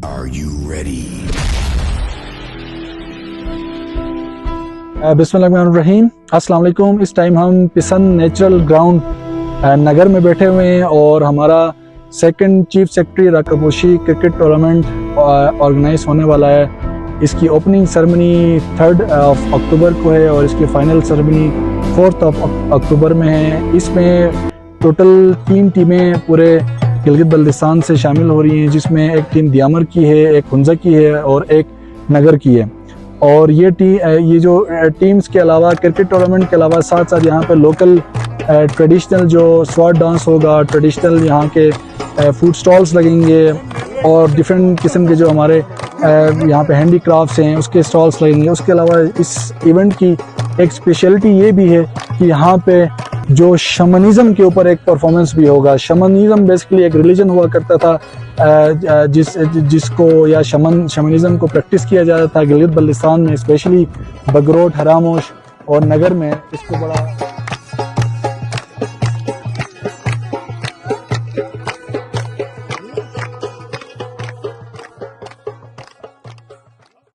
Are you ready? बिस्मिल्लाहिर्रहमानिर्रहीम। अस्सलाम वालेकुम। इस टाइम हम पिसन नेचुरल ग्राउंड नगर में बैठे हुए हैं और हमारा second chief secretary Rakaposhi cricket tournament organise होने वाला है। इसकी ओपनिंग सेरेमनी 3 अक्टूबर को है और इसकी फाइनल सेरेमनी 4 अक्टूबर में है। इसमें टोटल 3 टीमें पूरे गिलगित बल्तिस्तान से शामिल हो रही हैं, जिसमें एक टीम दियामर की है, एक हुंजा की है और एक नगर की है। और ये जो टीम्स के अलावा क्रिकेट टूर्नामेंट के अलावा साथ साथ यहाँ पे लोकल ट्रेडिशनल जो स्वाट डांस होगा, ट्रेडिशनल यहाँ के फूड स्टॉल्स लगेंगे और डिफरेंट किस्म के जो हमारे यहाँ पे हैंडीक्राफ्ट्स हैं उसके स्टॉल्स लगेंगे। उसके अलावा इस इवेंट की एक स्पेशलिटी ये भी है कि यहाँ पे जो शमनिज़म के ऊपर एक परफॉर्मेंस भी होगा। शमनिज़म बेसिकली एक रिलीजन हुआ करता था जिसको या शमनिज़म को प्रैक्टिस किया जाता था गिलगित बल्तिस्तान में, स्पेशली बगरोट, हरामोश और नगर में। इसको बड़ा